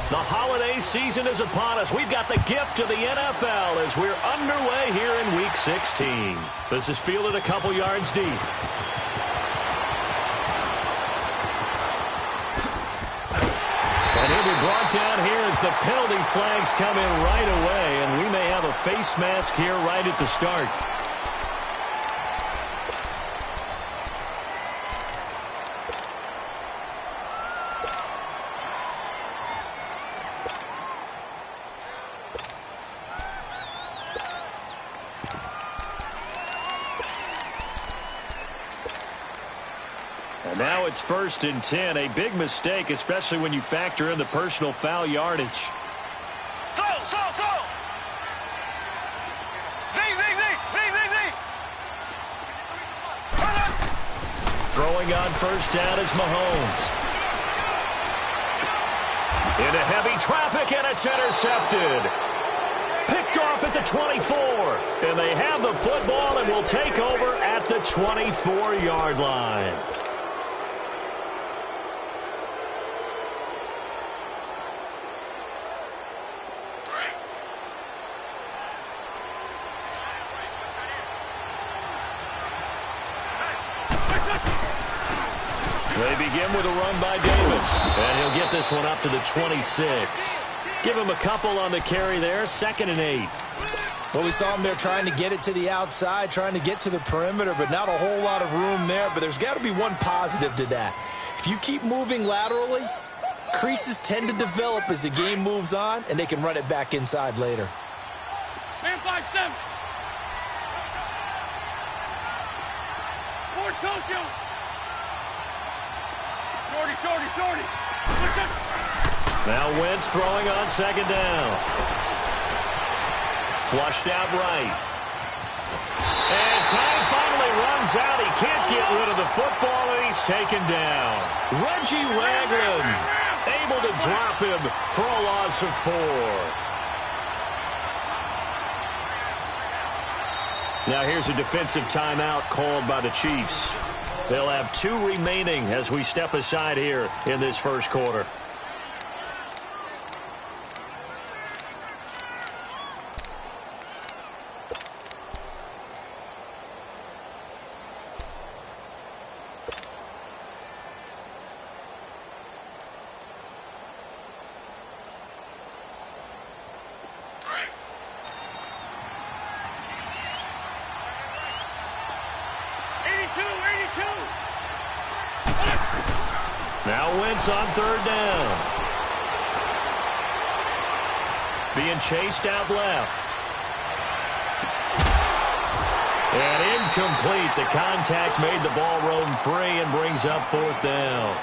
The holiday season is upon us. We've got the gift of the NFL as we're underway here in Week 16. This is fielded a couple yards deep. And he'll be brought down here as the penalty flags come in right away, and we may have a face mask here right at the start. And now it's 1st and 10. A big mistake, especially when you factor in the personal foul yardage. Throwing on 1st down is Mahomes. Into heavy traffic, and it's intercepted. Picked off at the 24. And they have the football and will take over at the 24-yard line. They begin with a run by Davis, and he'll get this one up to the 26. Give him a couple on the carry there, 2nd and 8. Well, we saw him there trying to get it to the outside, trying to get to the perimeter, but not a whole lot of room there. But there's got to be one positive to that. If you keep moving laterally, creases tend to develop as the game moves on, and they can run it back inside later. Man 5-7. Ford Tokyo. Shorty. Now Wentz throwing on 2nd down. Flushed out right. And time finally runs out. He can't get rid of the football, and he's taken down. Reggie Ragland able to drop him for a loss of 4. Now here's a defensive timeout called by the Chiefs. They'll have 2 remaining as we step aside here in this first quarter. Now Wentz on 3rd down. Being chased out left. And incomplete. The contact made the ball roam free and brings up 4th down.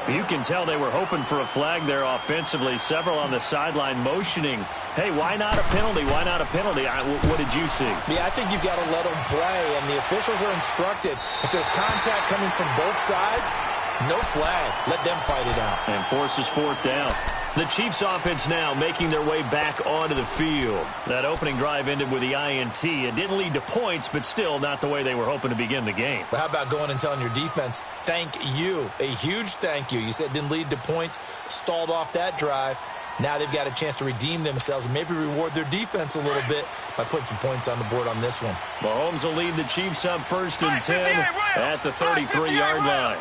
You can tell they were hoping for a flag there offensively. Several on the sideline motioning. Hey, why not a penalty? Why not a penalty? What did you see? Yeah, I think you've got to let them play, and the officials are instructed. If there's contact coming from both sides, no flag. Let them fight it out. And forces 4th down. The Chiefs offense now making their way back onto the field. That opening drive ended with the INT. It didn't lead to points, but still not the way they were hoping to begin the game. But how about going and telling your defense, thank you, a huge thank you. You said it didn't lead to points, stalled off that drive. Now they've got a chance to redeem themselves and maybe reward their defense a little bit by putting some points on the board on this one. Mahomes will lead the Chiefs up 1st and 10 at the 33-yard line.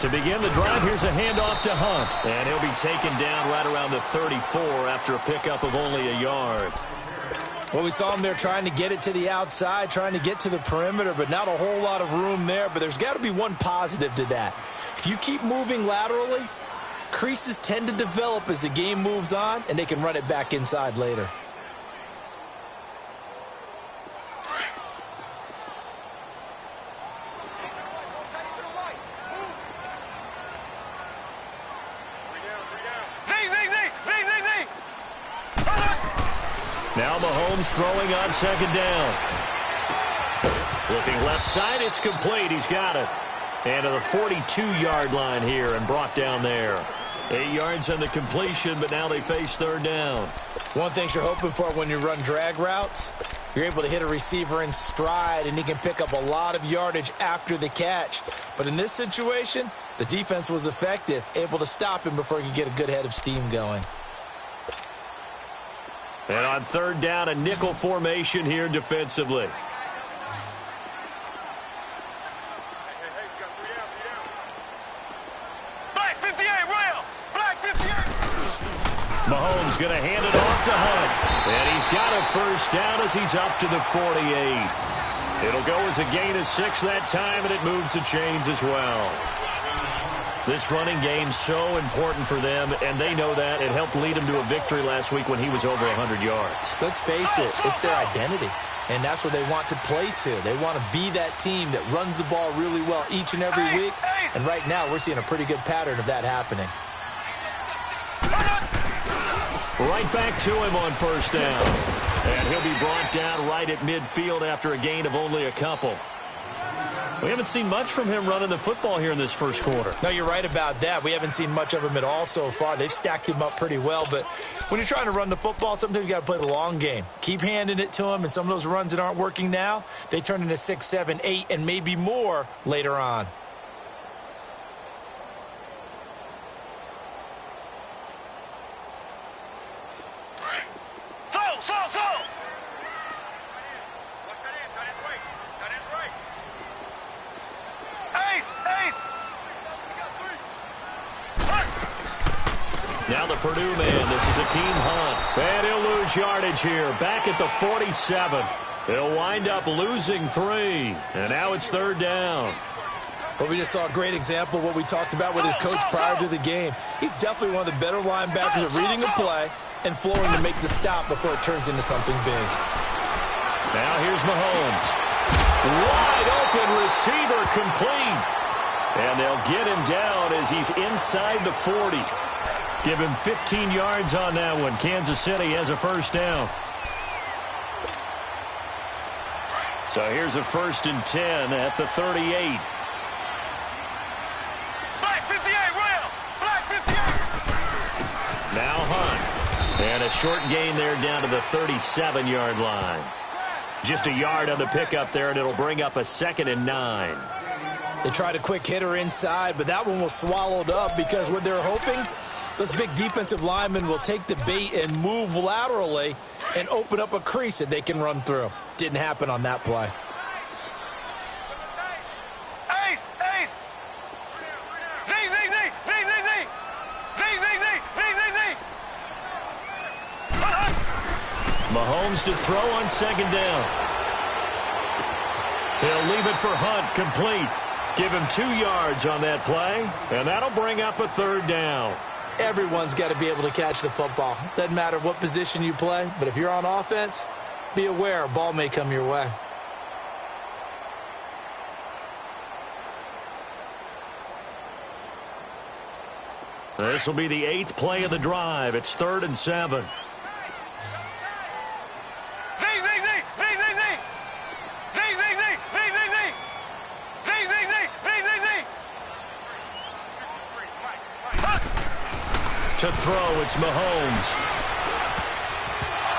To begin the drive, here's a handoff to Hunt. And he'll be taken down right around the 34 after a pickup of only a yard. Well, we saw him there trying to get it to the outside, trying to get to the perimeter, but not a whole lot of room there. But there's got to be one positive to that. If you keep moving laterally, creases tend to develop as the game moves on, and they can run it back inside later. Now Mahomes throwing on 2nd down. Looking left side, it's complete. He's got it. And to the 42-yard line here and brought down there. 8 yards on the completion, but now they face third down. One thing you're hoping for when you run drag routes, you're able to hit a receiver in stride, and he can pick up a lot of yardage after the catch. But in this situation, the defense was effective, able to stop him before he could get a good head of steam going. And on third down, a nickel formation here defensively. Mahomes going to hand it off to Hunt. And he's got a first down as he's up to the 48. It'll go as a gain of 6 that time, and it moves the chains as well. This running game's so important for them, and they know that. It helped lead them to a victory last week when he was over 100 yards. Let's face it, it's their identity. And that's what they want to play to. They want to be that team that runs the ball really well each and every week. And right now, we're seeing a pretty good pattern of that happening. Right back to him on first down. And he'll be brought down right at midfield after a gain of only a couple. We haven't seen much from him running the football here in this first quarter. No, you're right about that. We haven't seen much of him at all so far. They've stacked him up pretty well. But when you're trying to run the football, sometimes you got to play the long game. Keep handing it to him, and some of those runs that aren't working now, they turn into 6, 7, 8, and maybe more later on. Now the Purdue man, this is Akeem Hunt. And he'll lose yardage here, back at the 47. He'll wind up losing 3. And now it's third down. Well, we just saw a great example of what we talked about with his coach prior to the game. He's definitely one of the better linebackers at reading a play and flowing to make the stop before it turns into something big. Now here's Mahomes. Wide open receiver complete. And they'll get him down as he's inside the 40. Give him 15 yards on that one. Kansas City has a first down. So here's a 1st and 10 at the 38. Black 58, Will! Black 58! Now Hunt. And a short gain there down to the 37-yard line. Just a yard on the pickup there, and it'll bring up a 2nd and 9. They tried a quick hitter inside, but that one was swallowed up because what they're hoping, those big defensive linemen will take the bait and move laterally and open up a crease that they can run through. Didn't happen on that play. Ace! Ace! Z, Z, Z! Z, Z, Z! Z, Z, Z! Z, Z, Z! Mahomes to throw on 2nd down. He'll leave it for Hunt, complete. Give him 2 yards on that play, and that'll bring up a 3rd down. Everyone's got to be able to catch the football. Doesn't matter what position you play, but if you're on offense, be aware a ball may come your way. This will be the 8th play of the drive. It's 3rd and 7. To throw, it's Mahomes.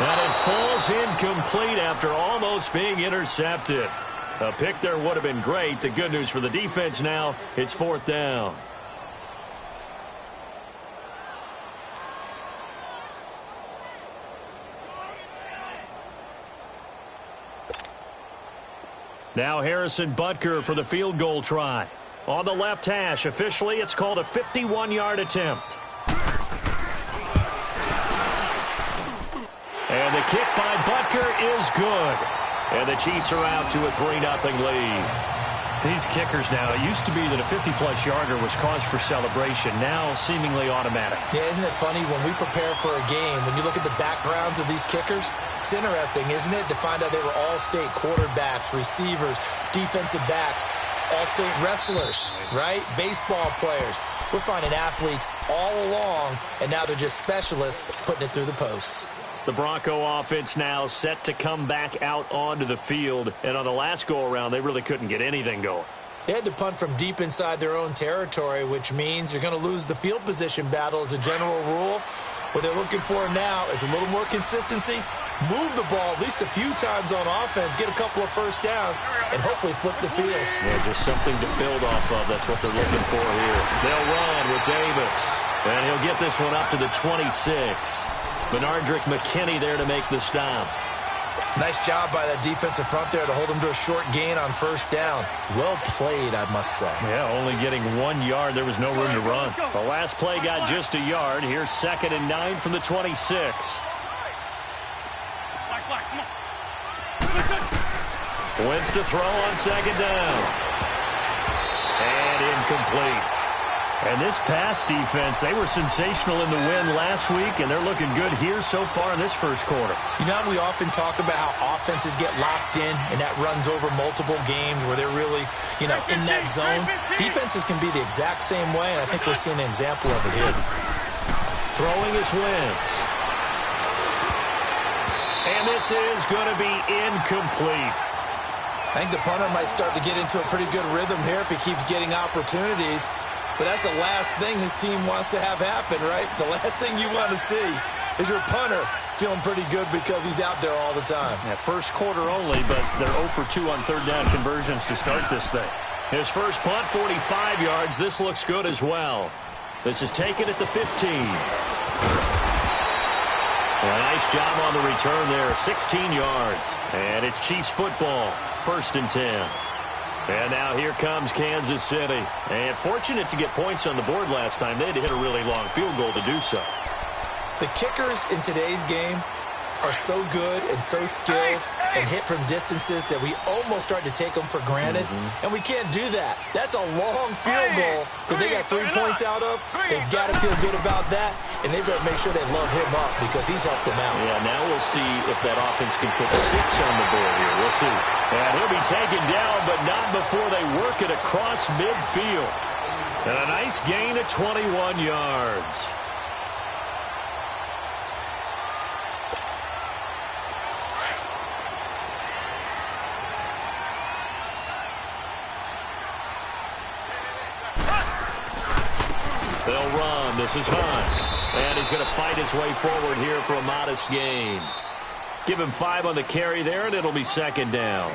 And it falls incomplete after almost being intercepted. A pick there would have been great. The good news for the defense now, it's 4th down. Now Harrison Butker for the field goal try. On the left hash, officially it's called a 51-yard attempt. And the kick by Butker is good. And the Chiefs are out to a 3-0 lead. These kickers now, it used to be that a 50-plus yarder was cause for celebration. Now seemingly automatic. Yeah, isn't it funny when we prepare for a game, when you look at the backgrounds of these kickers, it's interesting, isn't it, to find out they were all-state quarterbacks, receivers, defensive backs, all-state wrestlers, right? Baseball players. We're finding athletes all along, and now they're just specialists putting it through the posts. The Bronco offense now set to come back out onto the field. And on the last go-around, they really couldn't get anything going. They had to punt from deep inside their own territory, which means you're going to lose the field position battle as a general rule. What they're looking for now is a little more consistency, move the ball at least a few times on offense, get a couple of first downs, and hopefully flip the field. Yeah, just something to build off of. That's what they're looking for here. They'll run with Davis, and he'll get this one up to the 26. Benardrick McKinney there to make the stop. Nice job by that defensive front there to hold him to a short gain on first down. Well played, I must say. Yeah, only getting 1 yard. There was no room to run. The last play got just a yard. Here's 2nd and 9 from the 26. Wentz to throw on 2nd down. And incomplete. And this pass defense, they were sensational in the win last week, and they're looking good here so far in this first quarter. You know, we often talk about how offenses get locked in, and that runs over multiple games where they're really, in that zone. Defenses can be the exact same way, and I think we're seeing an example of it here. Throwing is Wentz. And this is going to be incomplete. I think the punter might start to get into a pretty good rhythm here if he keeps getting opportunities. But that's the last thing his team wants to have happen, right? The last thing you want to see is your punter feeling pretty good because he's out there all the time. Yeah, first quarter only, but they're 0 for 2 on 3rd down conversions to start this thing. His first punt, 45 yards. This looks good as well. This is taken at the 15. A nice job on the return there, 16 yards. And it's Chiefs football, 1st and 10. And now here comes Kansas City. And fortunate to get points on the board last time. They had to hit a really long field goal to do so. The kickers in today's game are so good and so skilled and hit from distances that we almost start to take them for granted. And we can't do that. That's a long field goal that they got 3 points out of. They've got to feel good about that, and they've got to make sure they love him up because he's helped them out. Yeah, now we'll see if that offense can put 6 on the board here. We'll see. And he'll be taken down, but not before they work it across midfield. And a nice gain of 21 yards. They'll run. This is Hunt. And he's going to fight his way forward here for a modest gain. Give him 5 on the carry there, and it'll be 2nd down.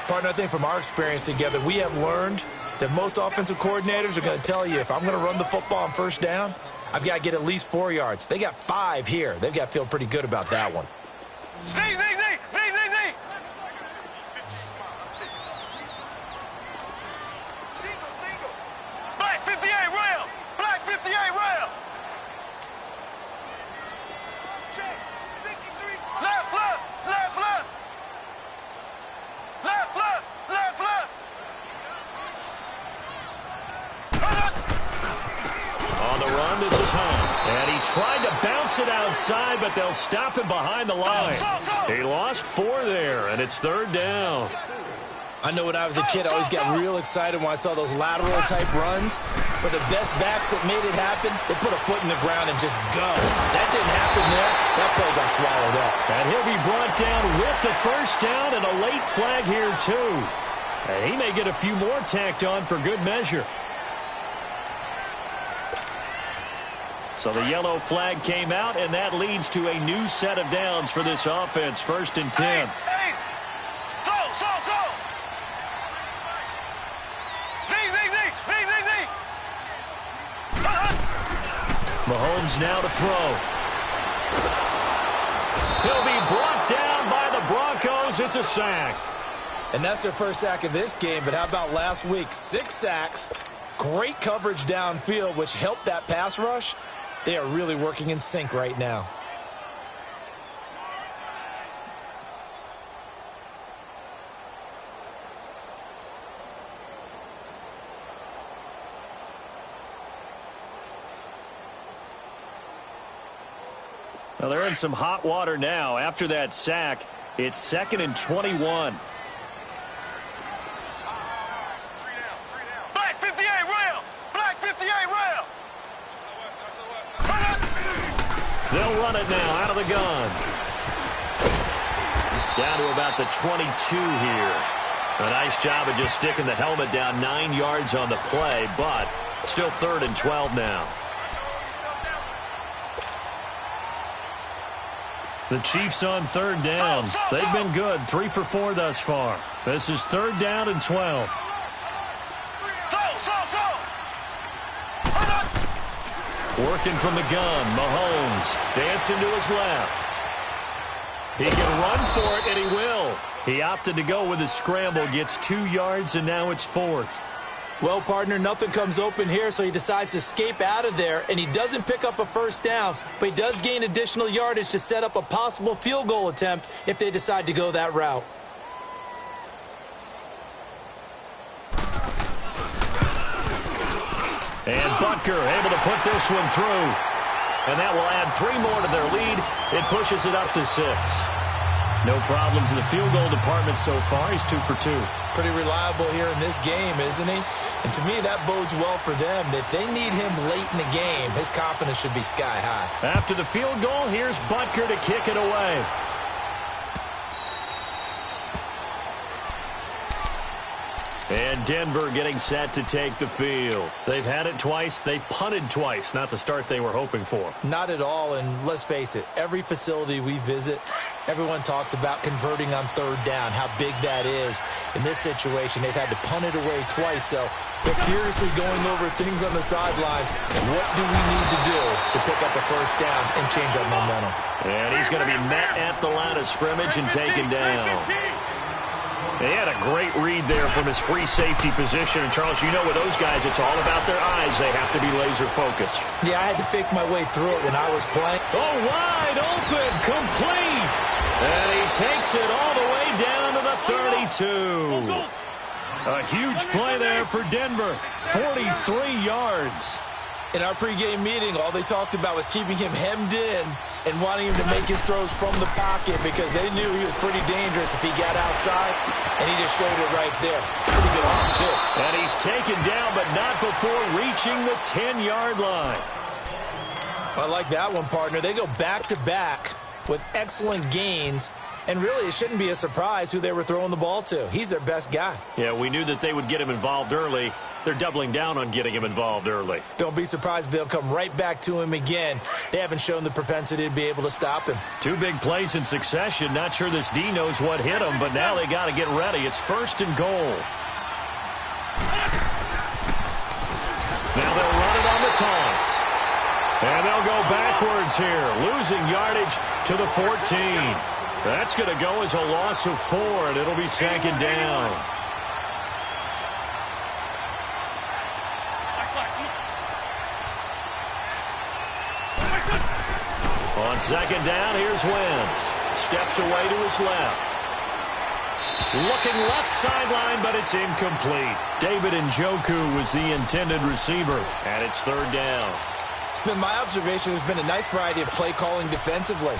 Partner, I think from our experience together, we have learned that most offensive coordinators are going to tell you, if I'm going to run the football on 1st down, I've got to get at least 4 yards. They got 5 here. They've got to feel pretty good about that one. Tried to bounce it outside, but they'll stop him behind the line. He lost 4 there, and it's 3rd down. I know when I was a kid, I always got real excited when I saw those lateral-type runs. But the best backs that made it happen, they put a foot in the ground and just go. That didn't happen there. That play got swallowed up. And he'll be brought down with the 1st down and a late flag here, too. And he may get a few more tacked on for good measure. So the yellow flag came out, and that leads to a new set of downs for this offense. 1st and 10. Mahomes now to throw. He'll be brought down by the Broncos. It's a sack. And that's their first sack of this game, but how about last week? 6 sacks, great coverage downfield, which helped that pass rush. They are really working in sync right now. Well, they're in some hot water now. After that sack, it's 2nd and 21. Black 58 rail! Black 58 rail! They'll run it now out of the gun. Down to about the 22 here. A nice job of just sticking the helmet down 9 yards on the play, but still 3rd and 12 now. The Chiefs on 3rd down. They've been good, 3 for 4 thus far. This is 3rd down and 12. Working from the gun, Mahomes dancing to his left. He can run for it, and he will. He opted to go with his scramble, gets 2 yards, and now it's 4th. Well, partner, nothing comes open here, so he decides to escape out of there, and he doesn't pick up a first down, but he does gain additional yardage to set up a possible field goal attempt if they decide to go that route. And Butker able to put this one through. And that will add 3 more to their lead. It pushes it up to 6. No problems in the field goal department so far. He's 2 for 2. Pretty reliable here in this game, isn't he? And to me, that bodes well for them. If they need him late in the game, his confidence should be sky high. After the field goal, here's Butker to kick it away. And Denver getting set to take the field. They've had it twice. They've punted twice. Not the start they were hoping for. Not at all, and let's face it, every facility we visit, everyone talks about converting on 3rd down, how big that is. In this situation, they've had to punt it away twice, so they're furiously going over things on the sidelines. What do we need to do to pick up a first down and change our momentum? And he's going to be met at the line of scrimmage and taken down. He had a great read there from his free safety position. And, Charles, you know with those guys, it's all about their eyes. They have to be laser-focused. Yeah, I had to fake my way through it when I was playing. Oh, wide open, complete. And he takes it all the way down to the 32. A huge play there for Denver. 43 yards. In our pregame meeting, all they talked about was keeping him hemmed in and wanting him to make his throws from the pocket because they knew he was pretty dangerous if he got outside, and he just showed it right there. Pretty good arm, too. And he's taken down, but not before reaching the 10-yard line. I like that one, partner. They go back-to-back with excellent gains, and really it shouldn't be a surprise who they were throwing the ball to. He's their best guy. Yeah, we knew that they would get him involved early. They're doubling down on getting him involved early. Don't be surprised if they'll come right back to him again. They haven't shown the propensity to be able to stop him. 2 big plays in succession. Not sure this D knows what hit him, but now they got to get ready. It's 1st and goal. Now they'll run it on the toss. And they'll go backwards here, losing yardage to the 14. That's going to go as a loss of 4, and it'll be 2nd down. On 2nd down, here's Wentz. Steps away to his left. Looking left sideline, but it's incomplete. David Njoku was the intended receiver, and it's 3rd down. It's been my observation there's been a nice variety of play calling defensively.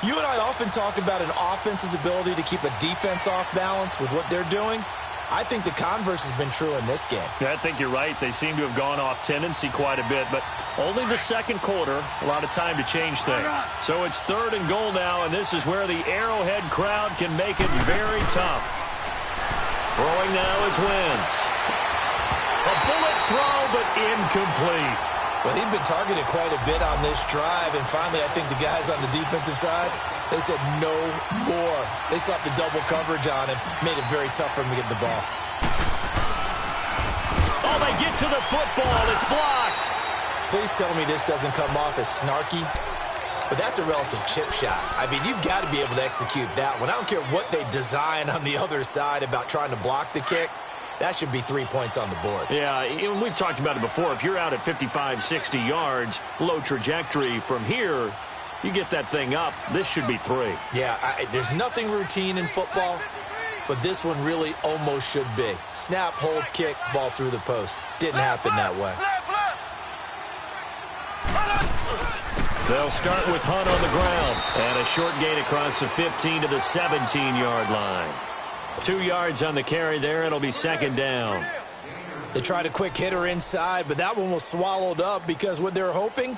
You and I often talk about an offense's ability to keep a defense off balance with what they're doing. I think the converse has been true in this game. Yeah, I think you're right. They seem to have gone off tendency quite a bit, but only the 2nd quarter, a lot of time to change things. So it's 3rd and goal now, and this is where the Arrowhead crowd can make it very tough. Throwing now is Wentz. A bullet throw, but incomplete. Well, he'd been targeted quite a bit on this drive, and finally I think the guys on the defensive side, they said no more. They slapped the double coverage on him, made it very tough for him to get the ball. Oh, they get to the football. It's blocked. Please tell me this doesn't come off as snarky, but that's a relative chip shot. I mean, you've got to be able to execute that one. I don't care what they design on the other side about trying to block the kick. That should be 3 points on the board. Yeah, we've talked about it before. If you're out at 55, 60 yards, low trajectory from here, you get that thing up, this should be 3. Yeah, there's nothing routine in football, but this one really almost should be. Snap, hold, kick, ball through the post. Didn't happen that way. They'll start with Hunt on the ground. And a short gain across the 15 to the 17-yard line. 2 yards on the carry there. It'll be 2nd down. They tried a quick hitter inside, but that one was swallowed up because what they're hoping,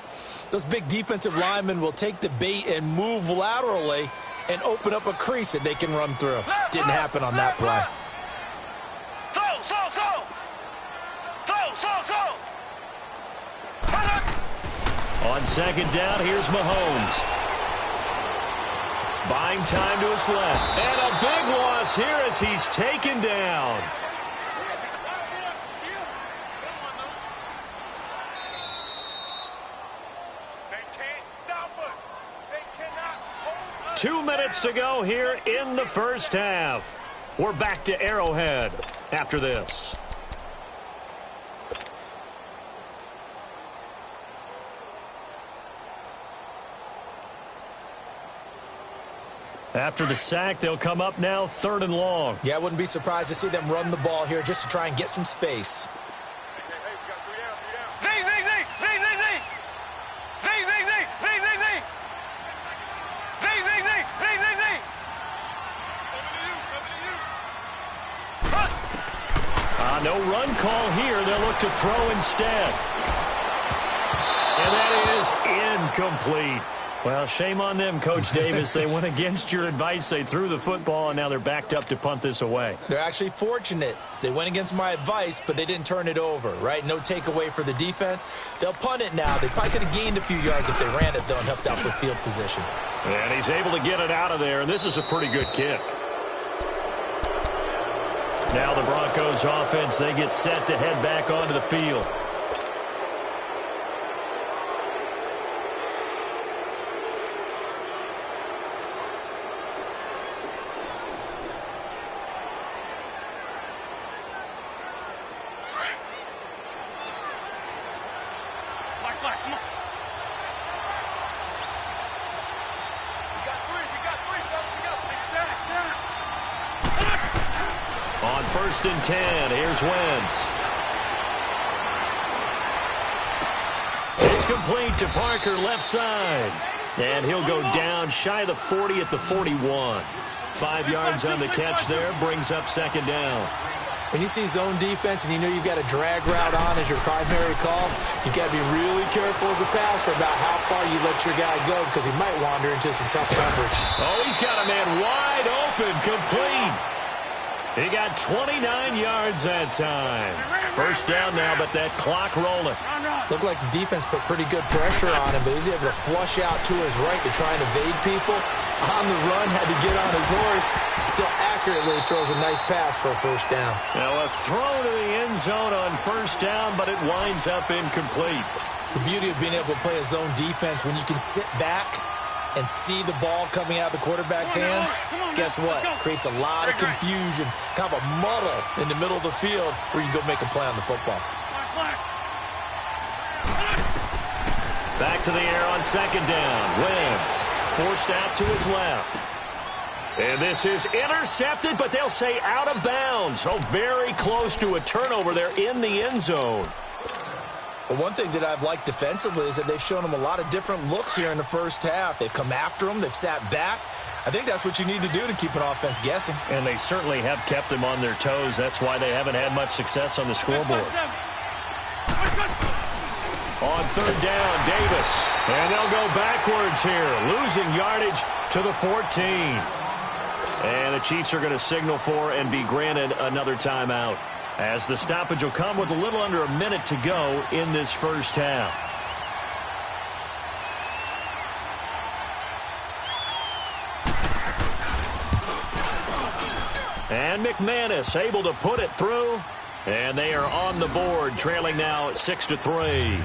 those big defensive linemen will take the bait and move laterally and open up a crease that they can run through. Didn't happen on that play. On second down, here's Mahomes. Buying time to his left. And a big loss here as he's taken down. They can't stop us. They cannot hold us. 2 minutes to go here in the first half. We're back to Arrowhead after this. After the sack, they'll come up now 3rd and long. Yeah, I wouldn't be surprised to see them run the ball here just to try and get some space. No run call here. They'll look to throw instead. And that is incomplete. Well, shame on them, Coach Davis. They went against your advice. They threw the football, and now they're backed up to punt this away. They're actually fortunate. They went against my advice, but they didn't turn it over, right? No takeaway for the defense. They'll punt it now. They probably could have gained a few yards if they ran it, though, and helped out for field position. And he's able to get it out of there, and this is a pretty good kick. Now the Broncos offense, they get set to head back onto the field. Come on. We got three, fellas. We got six. On 1st and 10, here's Wentz. It's complete to Parker, left side. And he'll go down shy of the 40 at the 41. 5 yards on the catch there, brings up 2nd down. When you see zone defense and you know you've got a drag route on as your primary call, you've got to be really careful as a passer about how far you let your guy go because he might wander into some tough coverage. Oh, he's got a man wide open, complete. He got 29 yards that time. 1st down now, but that clock rolling. Looked like the defense put pretty good pressure on him, but he's able to flush out to his right to try and evade people. On the run, had to get on his horse. Still accurately throws a nice pass for a 1st down. Now a throw to the end zone on 1st down, but it winds up incomplete. The beauty of being able to play a zone defense when you can sit back and see the ball coming out of the quarterback's hands, guess what? Creates a lot of confusion, kind of a muddle in the middle of the field where you go make a play on the football. Back to the air on 2nd down. Wentz forced out to his left. And this is intercepted, but they'll say out of bounds. Oh, very close to a turnover there in the end zone. Well, one thing that I've liked defensively is that they've shown them a lot of different looks here in the 1st half. They've come after them. They've sat back. I think that's what you need to do to keep an offense guessing. And they certainly have kept them on their toes. That's why they haven't had much success on the scoreboard. On 3rd down, Davis. And they'll go backwards here, losing yardage to the 14. And the Chiefs are going to signal for and be granted another timeout, as the stoppage will come with a little under a minute to go in this 1st half. And McManus able to put it through, and they are on the board, trailing now 6-3.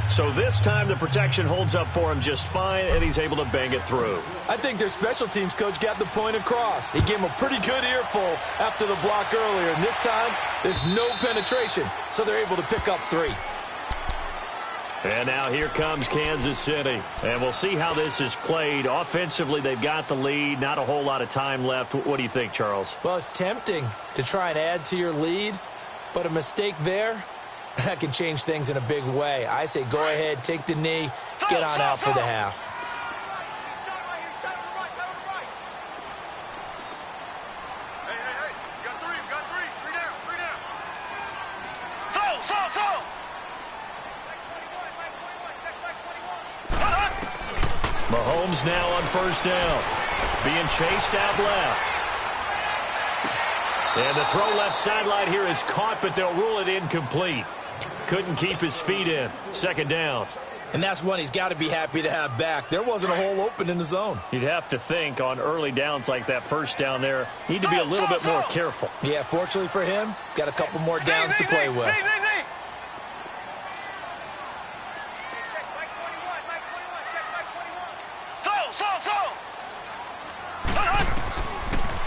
So this time the protection holds up for him just fine, and he's able to bang it through. I think their special teams coach got the point across. He gave him a pretty good earful after the block earlier, and this time there's no penetration, so they're able to pick up 3. And now here comes Kansas City. And we'll see how this is played. Offensively, they've got the lead. Not a whole lot of time left. What do you think, Charles? Well, it's tempting to try and add to your lead, but a mistake there, that can change things in a big way. I say go ahead, take the knee, get on out for the half. Mahomes now on 1st down. Being chased out left. And the throw left sideline here is caught, but they'll rule it incomplete. Couldn't keep his feet in. 2nd down. And that's one he's got to be happy to have back. There wasn't a hole open in the zone. You'd have to think on early downs like that first down there, need to be a little bit more careful. Yeah, fortunately for him, got a couple more downs to play with.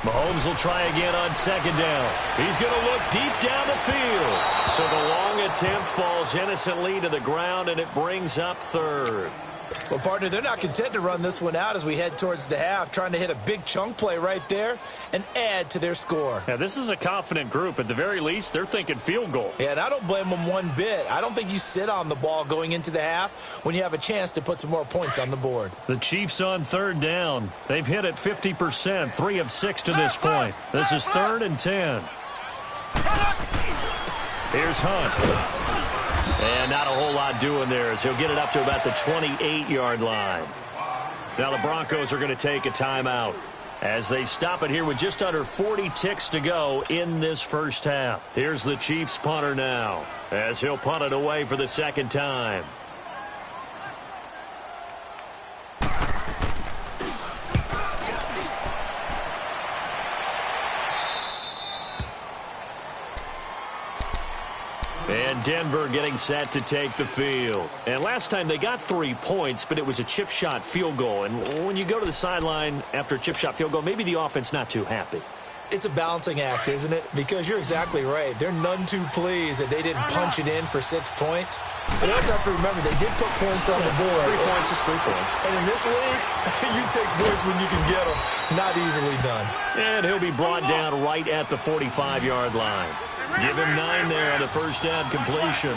Mahomes will try again on second down. He's going to look deep down the field. So the long attempt falls innocently to the ground, and it brings up third. Well, partner, they're not content to run this one out as we head towards the half, trying to hit a big chunk play right there and add to their score. Yeah, this is a confident group. At the very least, they're thinking field goal. Yeah, and I don't blame them one bit. I don't think you sit on the ball going into the half when you have a chance to put some more points on the board. The Chiefs on third down. They've hit it 50%, 3 of 6 to this point. This is 3rd and 10. Here's Hunt. And not a whole lot doing there as he'll get it up to about the 28-yard line. Now the Broncos are going to take a timeout as they stop it here with just under 40 ticks to go in this first half. Here's the Chiefs punter now as he'll punt it away for the second time. And Denver getting set to take the field. And last time they got 3 points, but it was a chip shot field goal. And when you go to the sideline after a chip shot field goal, maybe the offense not too happy. It's a balancing act, isn't it? Because you're exactly right. They're none too pleased that they didn't punch it in for 6 points. But you also have to remember, they did put points on the board. 3 points is 3 points. And in this league, you take points when you can get them. Not easily done. And he'll be brought down right at the 45-yard line. Give him 9 there on the first down completion.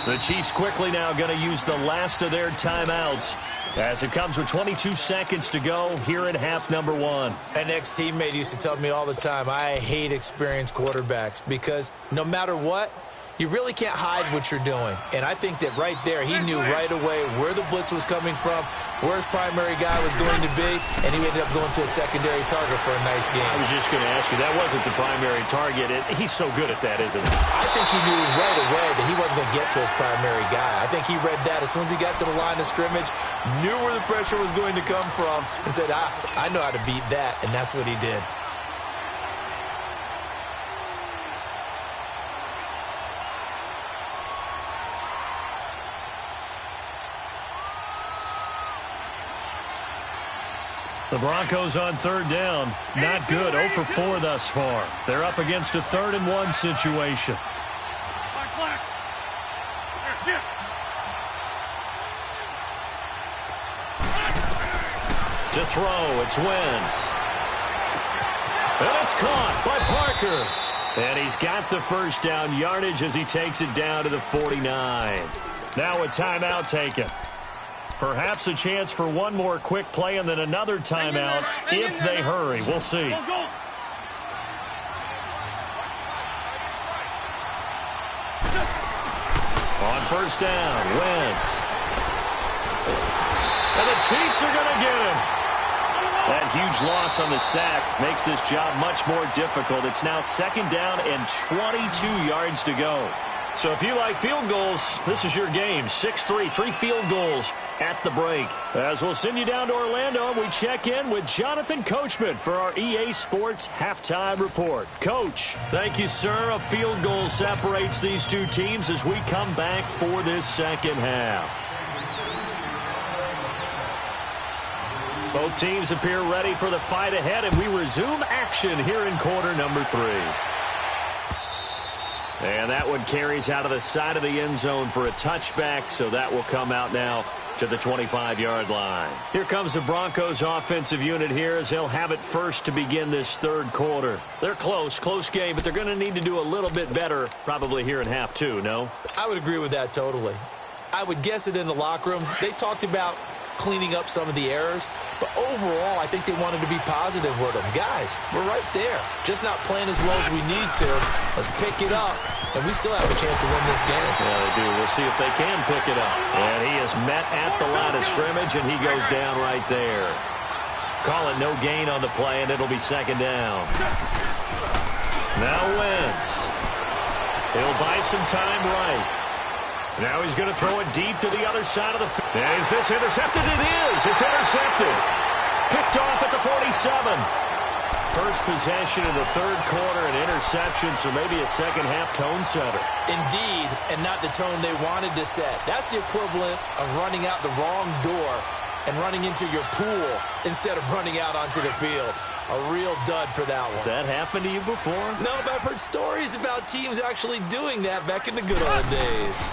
The Chiefs quickly now going to use the last of their timeouts as it comes with 22 seconds to go here in half number 1. An ex-teammate used to tell me all the time, I hate experienced quarterbacks because no matter what, you really can't hide what you're doing. And I think that right there, he knew right away where the blitz was coming from, where his primary guy was going to be, and he ended up going to a secondary target for a nice game. I was just going to ask you, that wasn't the primary target. He's so good at that, isn't he? I think he knew right away that he wasn't going to get to his primary guy. I think he read that as soon as he got to the line of scrimmage, knew where the pressure was going to come from, and said, I know how to beat that, and that's what he did. The Broncos on third down. Not good. 0 for 4 thus far. They're up against a 3rd and 1 situation. To throw, it's Wentz. And it's caught by Parker. And he's got the first down yardage as he takes it down to the 49. Now a timeout taken. Perhaps a chance for one more quick play and then another timeout if they hurry. We'll see. On first down, Wentz. And the Chiefs are going to get him. That huge loss on the sack makes this job much more difficult. It's now 2nd down and 22 yards to go. So if you like field goals, this is your game. 6-3, 3 field goals at the break. As we'll send you down to Orlando, we check in with Jonathan Coachman for our EA Sports Halftime Report. Coach, thank you, sir. A field goal separates these two teams as we come back for this second half. Both teams appear ready for the fight ahead, and we resume action here in quarter number 3. And that one carries out of the side of the end zone for a touchback, so that will come out now to the 25-yard line. Here comes the Broncos offensive unit here as they'll have it first to begin this third quarter. They're close game, but they're going to need to do a little bit better probably here in half 2, no? I would agree with that totally. I would guess it in the locker room. They talked about cleaning up some of the errors, but overall, I think they wanted to be positive with them. Guys, we're right there. Just not playing as well as we need to. Let's pick it up, and we still have a chance to win this game. Yeah, they do. We'll see if they can pick it up. And he is met at the line of scrimmage, and he goes down right there. Call it no gain on the play, and it'll be 2nd down. Now Wentz. He'll buy some time right. Now he's going to throw it deep to the other side of the field. Is this intercepted? It is. It's intercepted. Picked off at the 47. First possession in the third quarter, an interception, so maybe a second-half tone setter. Indeed, and not the tone they wanted to set. That's the equivalent of running out the wrong door and running into your pool instead of running out onto the field. A real dud for that one. Has that happened to you before? No, but I've heard stories about teams actually doing that back in the good old days.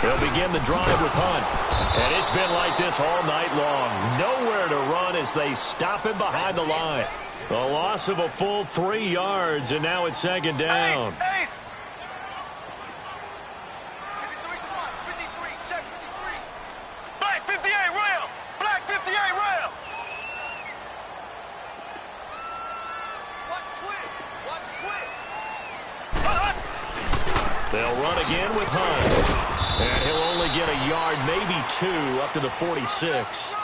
He'll begin the drive with Hunt. And it's been like this all night long. Nowhere to run as they stop him behind the line. A loss of a full 3 yards, and now it's second down. Eighth. 53, check 53. Black 58, rail. Black 58, rail. Watch twist. Watch twist. They'll run again with Hunt. And he'll only get a yard, maybe 2, up to the 46.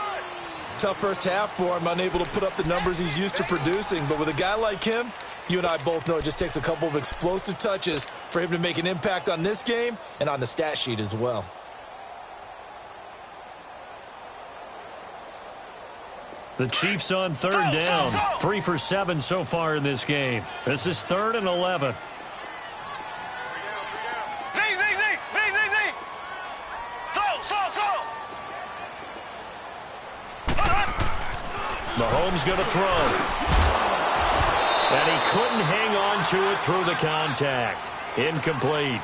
Tough first half for him, unable to put up the numbers he's used to producing. But with a guy like him, you and I both know it just takes a couple of explosive touches for him to make an impact on this game and on the stat sheet as well. The Chiefs on third down. 3 for 7 so far in this game. This is 3rd and 11. Mahomes going to throw. And he couldn't hang on to it through the contact. Incomplete.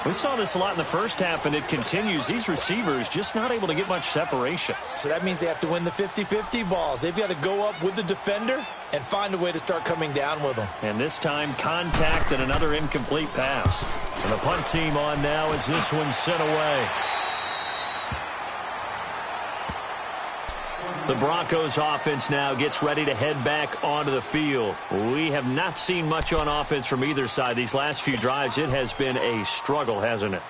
We saw this a lot in the first half, and it continues. These receivers just not able to get much separation. So that means they have to win the 50-50 balls. They've got to go up with the defender and find a way to start coming down with them. And this time, contact and another incomplete pass. And the punt team on now as this one's sent away. The Broncos offense now gets ready to head back onto the field. We have not seen much on offense from either side. These last few drives, it has been a struggle, hasn't it?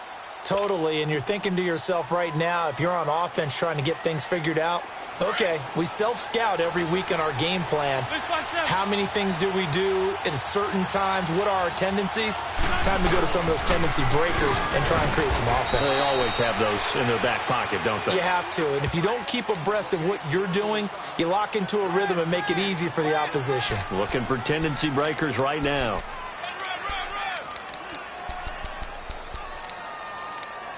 Totally, and you're thinking to yourself right now, if you're on offense trying to get things figured out, okay, we self-scout every week in our game plan. How many things do we do at certain times? What are our tendencies? Time to go to some of those tendency breakers and try and create some offense. They always have those in their back pocket, don't they? You have to, and if you don't keep abreast of what you're doing, you lock into a rhythm and make it easy for the opposition. Looking for tendency breakers right now.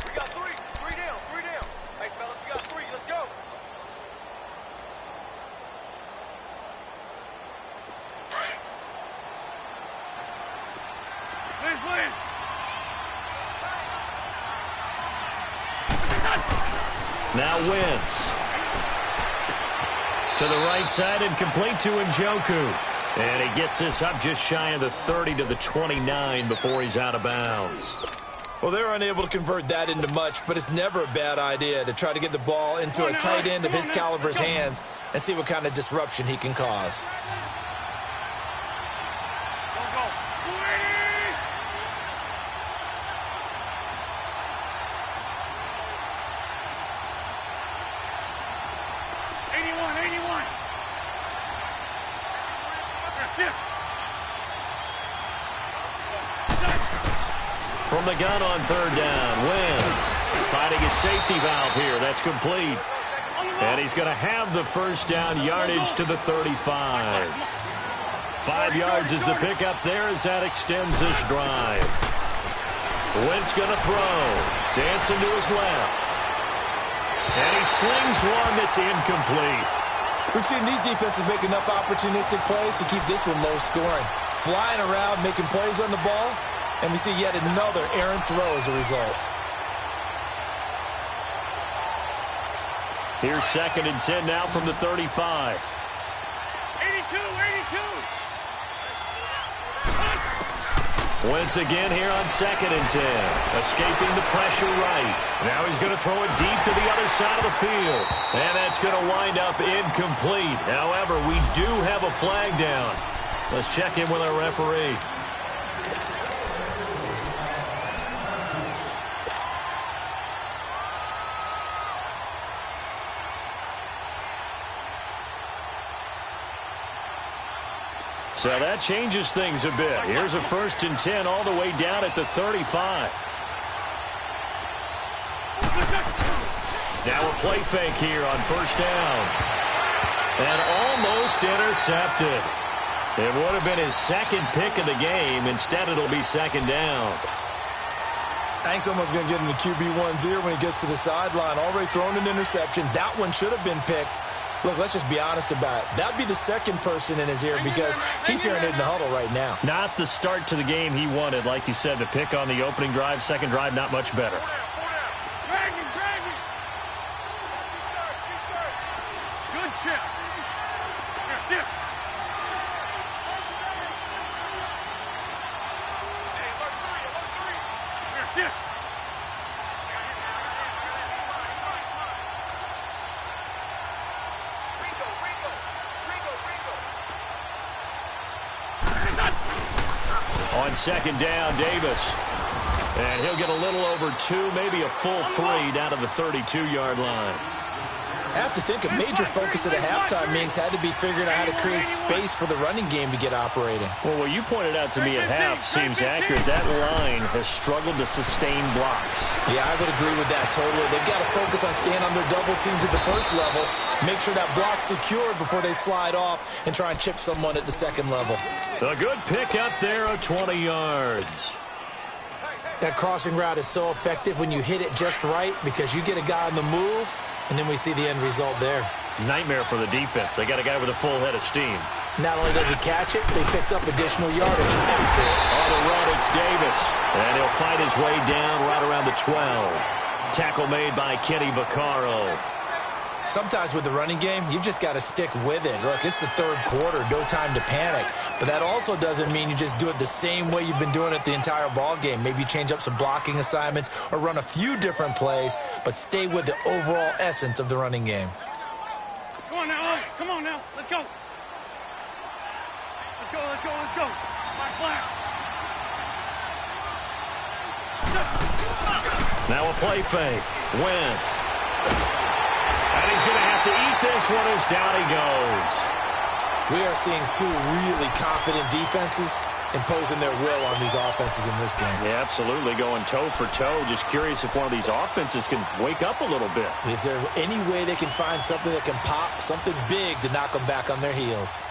We got three. Three down. Three down. Hey, fellas, we got 3. Let's go. Please. Now Wentz. To the right side and complete to Njoku. And he gets this up just shy of the 30 to the 29 before he's out of bounds. Well, they're unable to convert that into much, but it's never a bad idea to try to get the ball into a tight end of his caliber's hands and see what kind of disruption he can cause. From the gun on third down, Wentz finding his safety valve here. That's complete. And he's going to have the first down yardage to the 35. 5 yards is the pickup there as that extends this drive. Wentz going to throw. Dancing to his left. And he slings one that's incomplete. We've seen these defenses make enough opportunistic plays to keep this one low scoring. Flying around, making plays on the ball, and we see yet another errant throw as a result. Here's 2nd and 10 now from the 35. 82. Wentz again here on 2nd and 10. Escaping the pressure right. Now he's going to throw it deep to the other side of the field. And that's going to wind up incomplete. However, we do have a flag down. Let's check in with our referee. So that changes things a bit. Here's a 1st and 10 all the way down at the 35. Now a play fake here on first down. And almost intercepted. It would have been his second pick of the game. Instead, it'll be second down. I think someone's going to get in the QB1's ear when he gets to the sideline. Already thrown an interception. That one should have been picked. Look, let's just be honest about it. That'd be the second person in his ear because he's hearing it in the huddle right now. Not the start to the game he wanted. Like you said, the pick on the opening drive, second drive, not much better. Good chip. Here, sit. On second down, Davis. And he'll get a little over 2, maybe a full 3 down to the 32-yard line. I have to think a major focus of the halftime meetings had to be figuring out how to create space for the running game to get operating. Well, what you pointed out to me at half seems accurate. That line has struggled to sustain blocks. Yeah, I would agree with that totally. They've got to focus on staying on their double teams at the first level, make sure that block's secured before they slide off and try and chip someone at the second level. A good pick up there of 20 yards. That crossing route is so effective when you hit it just right because you get a guy on the move, and then we see the end result there. Nightmare for the defense. They got a guy with a full head of steam. Not only does he catch it, but he picks up additional yardage after it. On the run, it's Davis. And he'll fight his way down right around the 12. Tackle made by Kenny Vaccaro. Sometimes with the running game, you've just got to stick with it. Look, it's the third quarter, no time to panic. But that also doesn't mean you just do it the same way you've been doing it the entire ball game. Maybe change up some blocking assignments or run a few different plays, but stay with the overall essence of the running game. Come on now, come on now, let's go. Let's go, let's go, let's go. Black. Now a play fake. Wentz. And he's going to have to eat this one as down he goes. We are seeing two really confident defenses imposing their will on these offenses in this game. Yeah, absolutely, going toe for toe. Just curious if one of these offenses can wake up a little bit. Is there any way they can find something that can pop, something big to knock them back on their heels?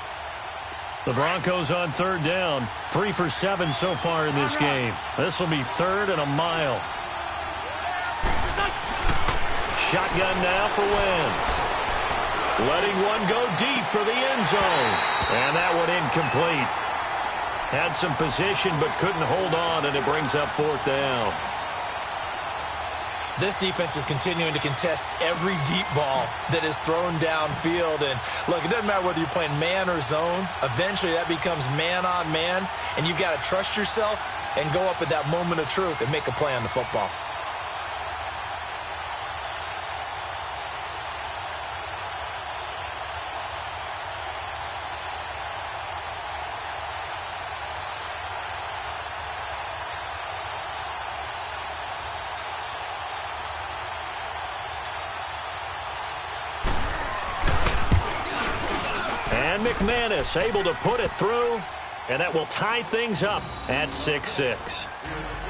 The Broncos on third down. 3 for 7 so far in this game. This will be third and a mile. Shotgun now for Wentz. Letting one go deep for the end zone. And that one incomplete. Had some position but couldn't hold on, and it brings up fourth down. This defense is continuing to contest every deep ball that is thrown downfield. And look, it doesn't matter whether you're playing man or zone. Eventually that becomes man on man, and you've got to trust yourself and go up at that moment of truth and make a play on the football. McManus able to put it through, and that will tie things up at 6-6.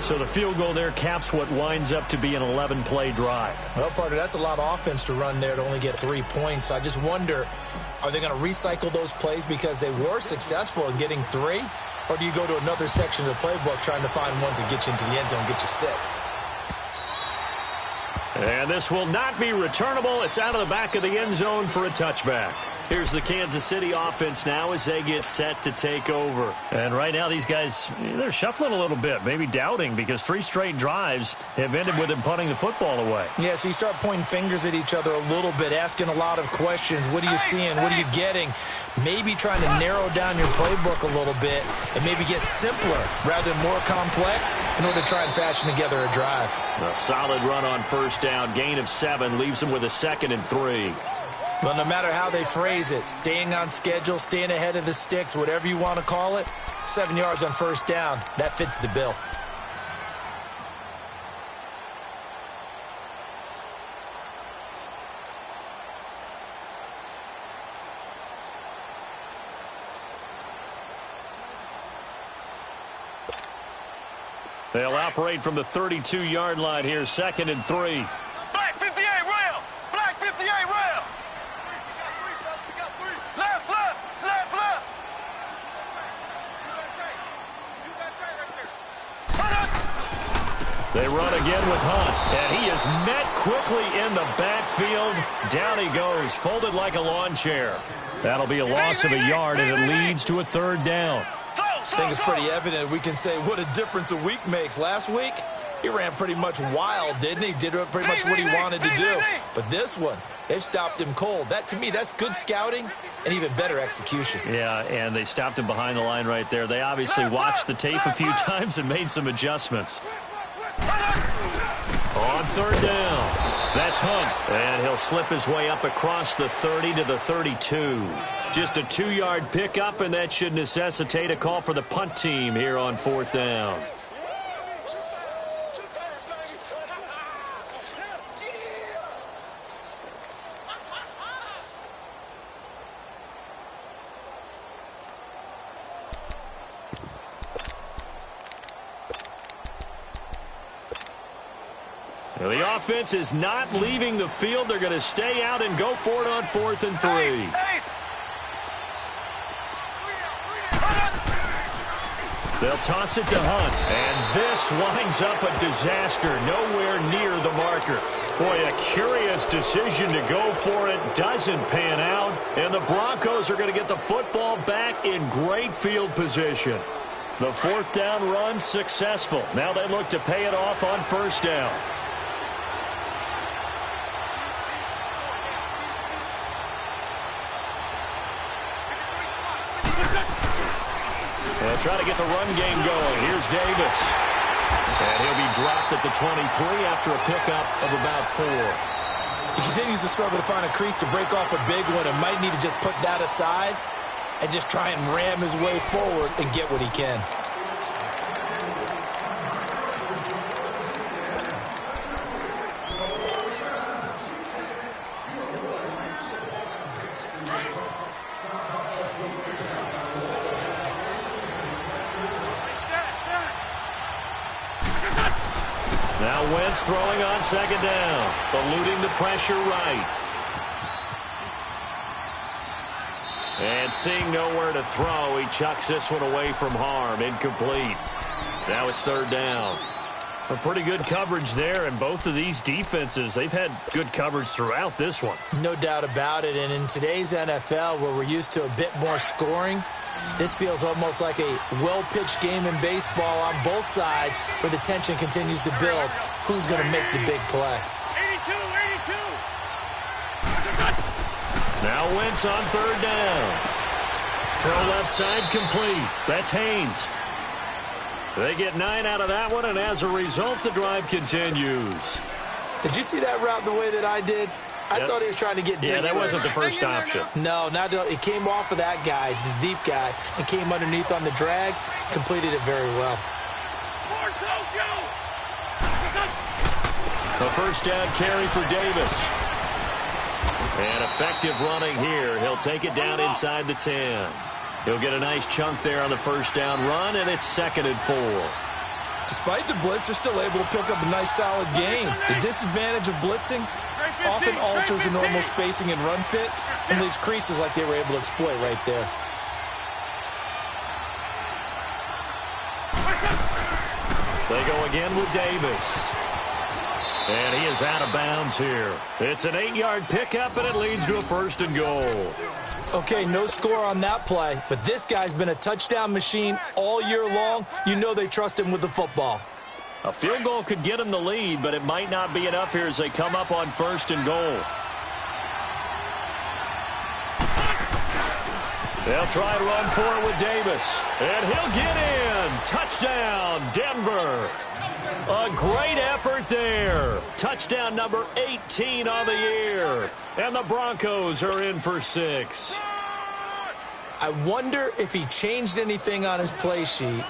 So the field goal there caps what winds up to be an 11-play drive. Well, partner, that's a lot of offense to run there to only get 3 points. So I just wonder, are they going to recycle those plays because they were successful in getting 3? Or do you go to another section of the playbook trying to find ones that get you into the end zone and get you 6? And this will not be returnable. It's out of the back of the end zone for a touchback. Here's the Kansas City offense now as they get set to take over. And right now these guys, they're shuffling a little bit, maybe doubting, because 3 straight drives have ended with them punting the football away. Yeah, so you start pointing fingers at each other a little bit, asking a lot of questions. What are you seeing? What are you getting? Maybe trying to narrow down your playbook a little bit and maybe get simpler rather than more complex in order to try and fashion together a drive. A solid run on first down. Gain of 7 leaves them with a 2nd and 3. Well, no matter how they phrase it, staying on schedule, staying ahead of the sticks, whatever you want to call it, 7 yards on first down, that fits the bill. They'll operate from the 32-yard line here, 2nd and 3. Black 58, Royal. They run again with Hunt, and he is met quickly in the backfield. Down he goes, folded like a lawn chair. That'll be a loss of a yard, and it leads to a third down. I think it's pretty evident we can say what a difference a week makes. Last week, he ran pretty much wild, didn't he? Did pretty much what he wanted to do. But this one, they've stopped him cold. That, to me, that's good scouting and even better execution. Yeah, and they stopped him behind the line right there. They obviously watched the tape a few times and made some adjustments. On third down, that's Hunt, and he'll slip his way up across the 30 to the 32. Just a 2-yard pickup, and that should necessitate a call for the punt team here on fourth down. Now, the offense is not leaving the field. They're going to stay out and go for it on 4th and 3. They'll toss it to Hunt, and this winds up a disaster, nowhere near the marker. Boy, a curious decision to go for it, doesn't pan out, and the Broncos are going to get the football back in great field position. The fourth down run successful. Now they look to pay it off on first down. They'll try to get the run game going. Here's Davis. And he'll be dropped at the 23 after a pickup of about 4. He continues to struggle to find a crease to break off a big one and might need to just put that aside and just try and ram his way forward and get what he can. Now Wentz throwing on second down, eluding the pressure right. And seeing nowhere to throw, he chucks this one away from harm, incomplete. Now it's third down. A pretty good coverage there, and both of these defenses, they've had good coverage throughout this one. No doubt about it, and in today's NFL, where we're used to a bit more scoring, this feels almost like a well-pitched game in baseball on both sides where the tension continues to build. Who's going to make the big play? 82. Now Wentz on third down. Throw left side complete. That's Haynes. They get 9 out of that one, and as a result, the drive continues. Did you see that route the way that I did? I thought he was trying to get deep. Yeah, that wasn't the first option. No, it came off of that guy, the deep guy, and came underneath on the drag, completed it very well. A first down carry for Davis. And effective running here. He'll take it down inside the 10. He'll get a nice chunk there on the first down run, and it's 2nd and 4. Despite the blitz, they're still able to pick up a nice solid gain. The disadvantage of blitzing often alters the normal spacing and run fits and leaves creases like they were able to exploit right there. They go again with Davis. And he is out of bounds here. It's an 8-yard pickup, and it leads to a 1st and goal. Okay, no score on that play, but this guy's been a touchdown machine all year long. You know they trust him with the football. A field goal could get him the lead, but it might not be enough here as they come up on 1st and goal. They'll try to run for it with Davis. And he'll get in. Touchdown, Denver. A great effort there. Touchdown number 18 on the year. And the Broncos are in for 6. I wonder if he changed anything on his play sheet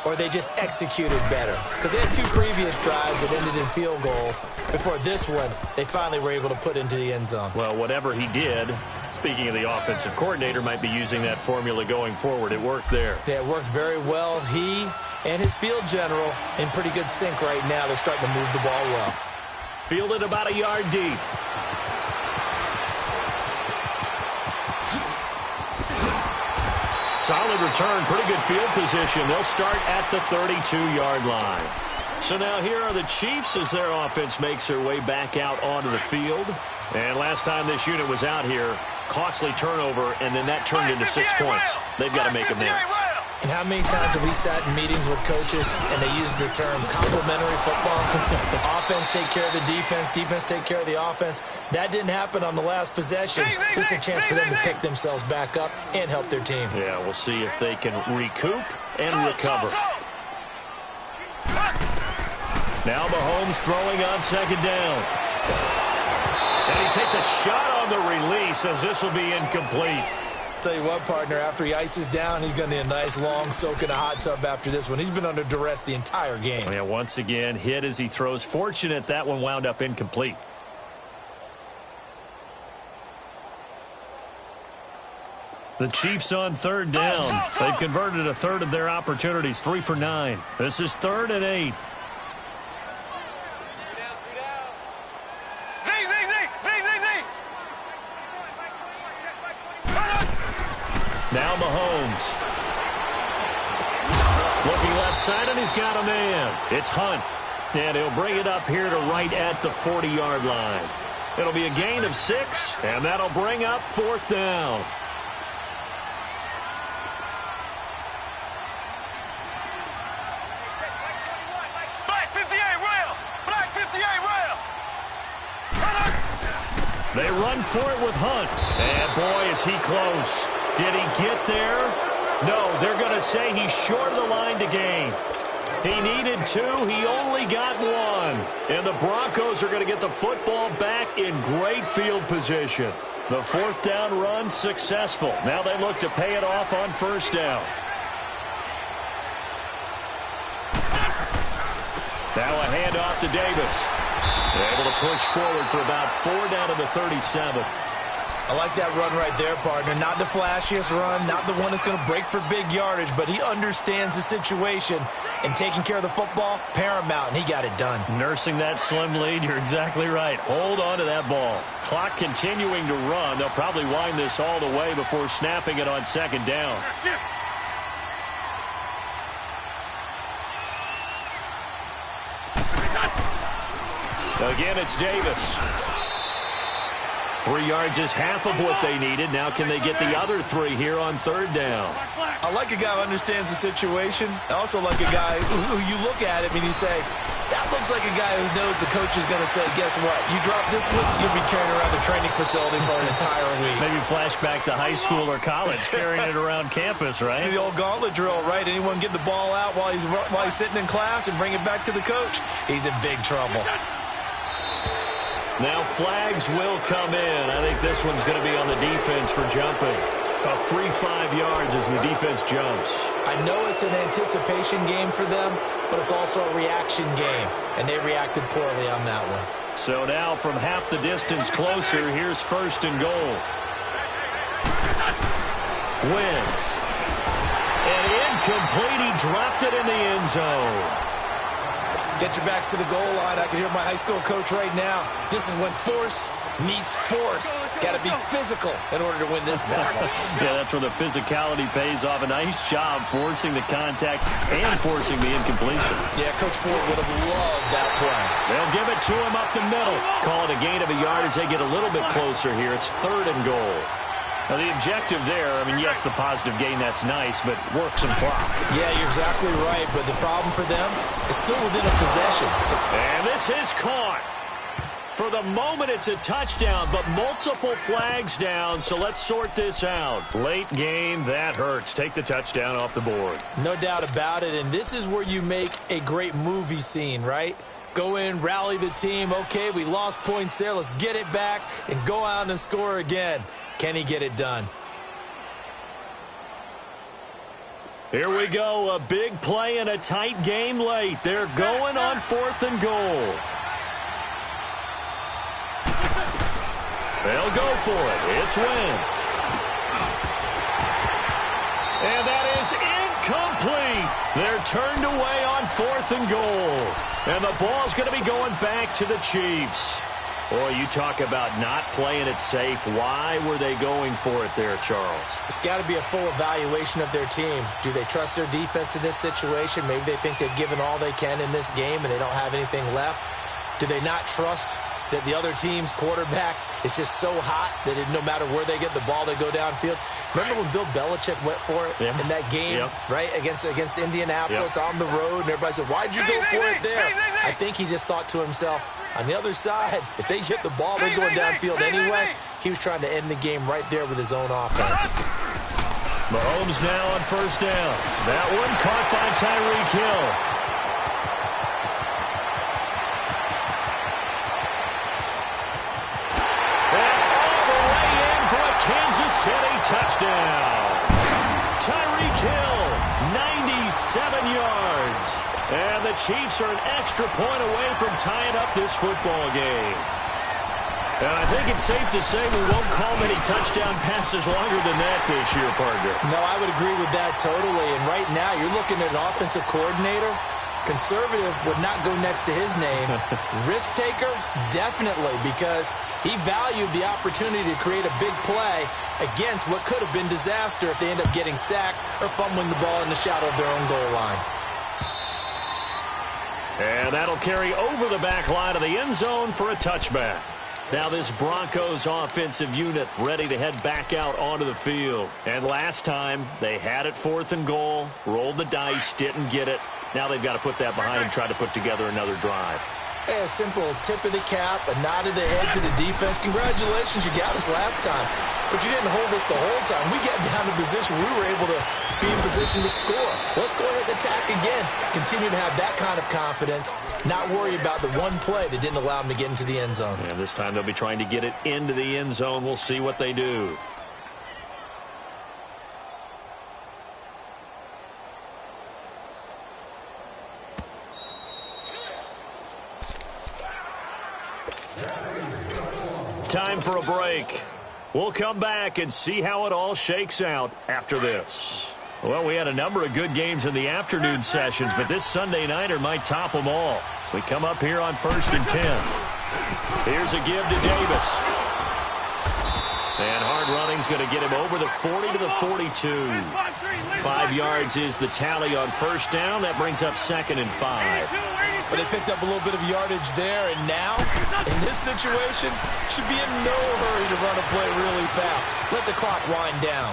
or they just executed better. Because they had 2 previous drives that ended in field goals. Before this one, they finally were able to put into the end zone. Well, whatever he did, speaking of the offensive coordinator, might be using that formula going forward. It worked there. Yeah, it worked very well. He and his field general in pretty good sync right now. They're starting to move the ball well. Fielded about a yard deep. Solid return, pretty good field position. They'll start at the 32-yard line. So now here are the Chiefs as their offense makes their way back out onto the field. And last time this unit was out here, costly turnover, and then that turned into 6 points. They've got to make amends. And how many times have we sat in meetings with coaches and they use the term complementary football? Offense take care of the defense, defense take care of the offense. That didn't happen on the last possession. This is a chance for them to pick themselves back up and help their team. Yeah, we'll see if they can recoup and recover. Now Mahomes throwing on second down. And he takes a shot on the release as this will be incomplete. Tell you what, partner, after he ices down, he's going to need a nice long soak in a hot tub after this one. He's been under duress the entire game. Yeah, once again, hit as he throws. Fortunate that one wound up incomplete. The Chiefs on third down. They've converted a third of their opportunities, 3 for 9. This is 3rd and 8. Now Mahomes. Looking left side, and he's got a man. It's Hunt. And he'll bring it up here to right at the 40-yard line. It'll be a gain of 6, and that'll bring up 4th down. Black 58 rail! Black 58 rail! They run for it with Hunt. And boy, is he close. Did he get there? No, they're going to say he's short of the line to gain. He needed 2. He only got 1. And the Broncos are going to get the football back in great field position. The 4th down run successful. Now they look to pay it off on 1st down. Now a handoff to Davis. Able to push forward for about 4 down to the 37. I like that run right there, partner. Not the flashiest run, not the one that's going to break for big yardage, but he understands the situation, and taking care of the football, paramount, and he got it done. Nursing that slim lead, you're exactly right. Hold on to that ball. Clock continuing to run. They'll probably wind this all the way before snapping it on 2nd down. Again, it's Davis. 3 yards is half of what they needed. Now can they get the other 3 here on 3rd down? I like a guy who understands the situation. I also like a guy who you look at him and you say, that looks like a guy who knows the coach is going to say, guess what? You drop this one, you'll be carrying around the training facility for an entire week. Maybe flashback to high school or college, carrying it around campus, right? The old gauntlet drill, right? Anyone get the ball out while he's sitting in class and bring it back to the coach? He's in big trouble. Now flags will come in. I think this one's going to be on the defense for jumping. A free 5 yards as the defense jumps. I know it's an anticipation game for them, but it's also a reaction game, and they reacted poorly on that one. So now from half the distance closer, here's 1st and goal. Wentz. And incomplete. He dropped it in the end zone. Get your backs to the goal line. I can hear my high school coach right now. This is when force meets force. Got to be physical in order to win this battle. Yeah, that's where the physicality pays off. A nice job forcing the contact and forcing the incompletion. Yeah, Coach Ford would have loved that play. They'll give it to him up the middle. Call it a gain of a yard as they get a little bit closer here. It's 3rd and goal. Now, the objective there, I mean, yes, the positive gain, that's nice, but work some clock. Yeah, you're exactly right, but the problem for them is still within a possession. And this is caught. For the moment, it's a touchdown, but multiple flags down, so let's sort this out. Late game, that hurts. Take the touchdown off the board. No doubt about it, and this is where you make a great movie scene, right? Go in, rally the team. Okay, we lost points there. Let's get it back and go out and score again. Can he get it done? Here we go. A big play and a tight game late. They're going on 4th and goal. They'll go for it. It's Wentz. And that is incomplete. They're turned away on 4th and goal. And the ball's going to be going back to the Chiefs. Boy, you talk about not playing it safe. Why were they going for it there, Charles? It's got to be a full evaluation of their team. Do they trust their defense in this situation? Maybe they think they've given all they can in this game and they don't have anything left. Do they not trust that the other team's quarterback is just so hot that no matter where they get the ball, they go downfield? Remember when Bill Belichick went for it in that game, right, against Indianapolis on the road, and everybody said, why'd you go for it there? I think he just thought to himself, on the other side, if they get the ball, they're going downfield anyway. He was trying to end the game right there with his own offense. Mahomes now on first down. That one caught by Tyreek Hill. Kansas City touchdown. Tyreek Hill, 97 yards. And the Chiefs are an extra point away from tying up this football game. And I think it's safe to say we won't call many touchdown passes longer than that this year, partner. No, I would agree with that totally. And right now, you're looking at an offensive coordinator. Conservative would not go next to his name. Risk taker, definitely, because he valued the opportunity to create a big play against what could have been disaster if they end up getting sacked or fumbling the ball in the shadow of their own goal line. And that'll carry over the back line of the end zone for a touchback. Now this Broncos offensive unit ready to head back out onto the field. And last time, they had it 4th and goal, rolled the dice, didn't get it. Now they've got to put that behind and try to put together another drive. Hey, a simple tip of the cap, a nod of the head to the defense. Congratulations, you got us last time. But you didn't hold us the whole time. We got down to position. We were able to be in position to score. Let's go ahead and attack again. Continue to have that kind of confidence. Not worry about the one play that didn't allow them to get into the end zone. And this time they'll be trying to get it into the end zone. We'll see what they do. Time for a break. We'll come back and see how it all shakes out after this. Well, we had a number of good games in the afternoon sessions, but this Sunday nighter might top them all. So we come up here on 1st and 10. Here's a give to Davis. And hard running's going to get him over the 40 to the 42. 5 yards is the tally on first down. That brings up 2nd and 5. But they picked up a little bit of yardage there, and now, in this situation, should be in no hurry to run a play really fast. Let the clock wind down.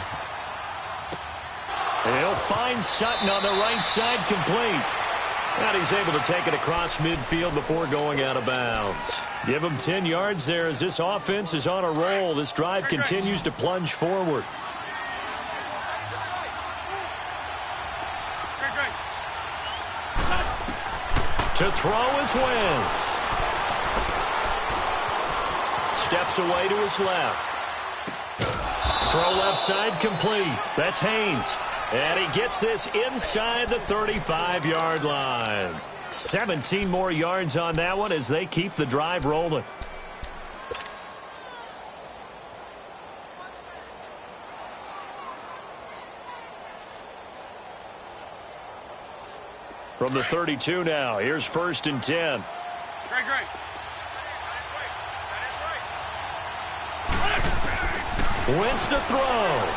He'll find Sutton on the right side, complete. And he's able to take it across midfield before going out of bounds. Give him 10 yards there as this offense is on a roll. This drive continues to plunge forward. To throw is Wentz. Steps away to his left. Throw left side complete. That's Haynes. And he gets this inside the 35-yard line. 17 more yards on that one as they keep the drive rolling. From the 32 now, here's 1st and 10. Great. Wentz to throw.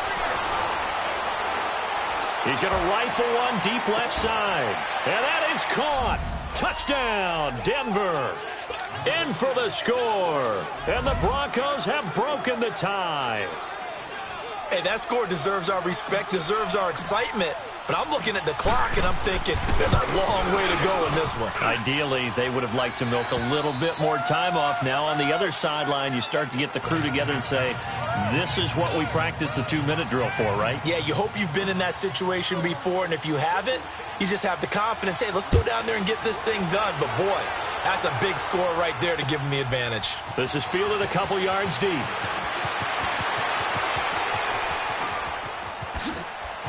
He's going to rifle one deep left side. And that is caught. Touchdown, Denver. In for the score. And the Broncos have broken the tie. Hey, that score deserves our respect, deserves our excitement. But I'm looking at the clock, and I'm thinking there's a long way to go in this one. Ideally, they would have liked to milk a little bit more time off. Now, on the other sideline, you start to get the crew together and say, this is what we practiced the 2-minute drill for, right? Yeah, you hope you've been in that situation before, and if you haven't, you just have the confidence, hey, let's go down there and get this thing done. But, boy, that's a big score right there to give them the advantage. This is fielded a couple yards deep.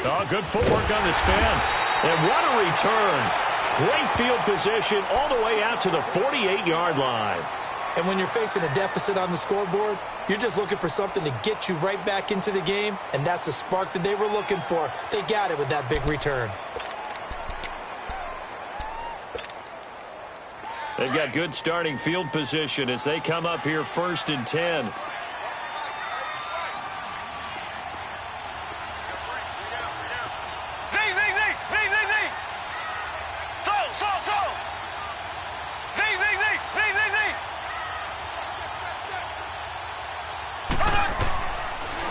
Oh, good footwork on the spin. And what a return. Great field position all the way out to the 48-yard line. And when you're facing a deficit on the scoreboard, you're just looking for something to get you right back into the game, and that's the spark that they were looking for. They got it with that big return. They've got good starting field position as they come up here 1st and 10.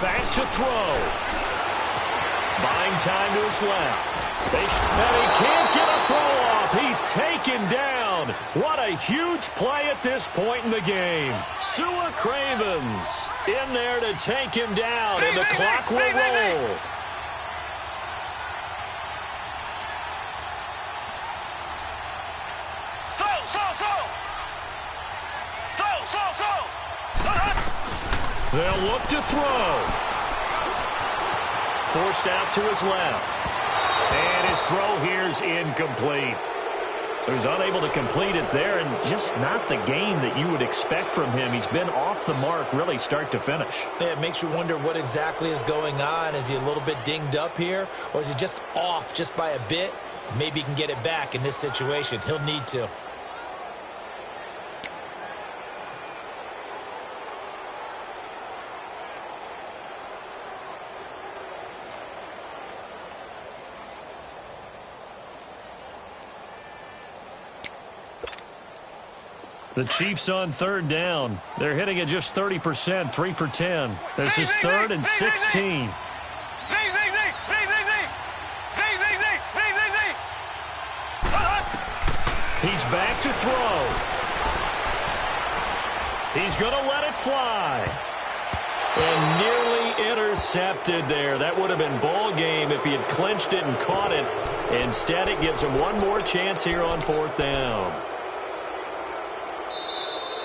Back to throw. Buying time to his left. And he can't get a throw off. He's taken down. What a huge play at this point in the game. Sua Cravens in there to take him down, and the clock will roll. They'll look to throw. Forced out to his left. And his throw here's incomplete. So he's unable to complete it there, and just not the game that you would expect from him. He's been off the mark really start to finish. Yeah, it makes you wonder what exactly is going on. Is he a little bit dinged up here, or is he just off just by a bit? Maybe he can get it back in this situation. He'll need to. The Chiefs on 3rd down. They're hitting at just 30%, 3 for 10. This is 3rd and 16. He's back to throw. He's going to let it fly. And nearly intercepted there. That would have been ball game if he had clinched it and caught it. Instead, it gives him one more chance here on 4th down.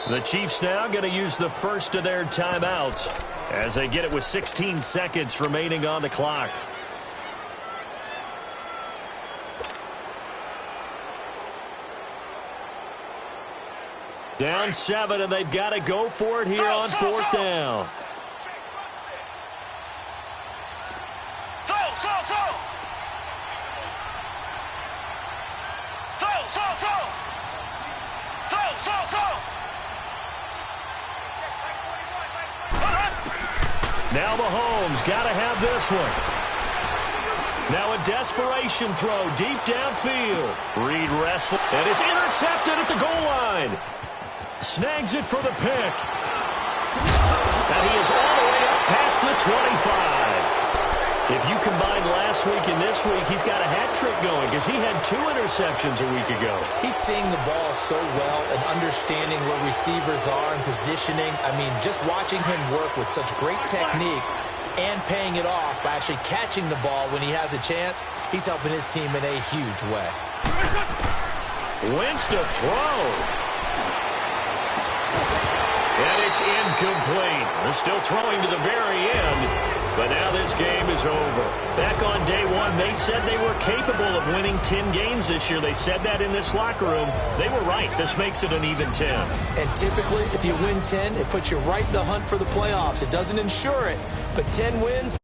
The Chiefs now going to use the first of their timeouts as they get it with 16 seconds remaining on the clock. Down 7, and they've got to go for it here on 4th down. Now Mahomes got to have this one. Now a desperation throw deep downfield. Reed wrestling, and it's intercepted at the goal line. Snags it for the pick. And he is all the way up past the 25. If you combine last week and this week, he's got a hat trick going because he had 2 interceptions a week ago. He's seeing the ball so well and understanding where receivers are and positioning. I mean, just watching him work with such great technique and paying it off by actually catching the ball when he has a chance, he's helping his team in a huge way. Wentz to throw. And it's incomplete. They're still throwing to the very end. But now this game is over. Back on day 1, they said they were capable of winning 10 games this year. They said that in this locker room. They were right. This makes it an even 10. And typically, if you win 10, it puts you right in the hunt for the playoffs. It doesn't ensure it, but 10 wins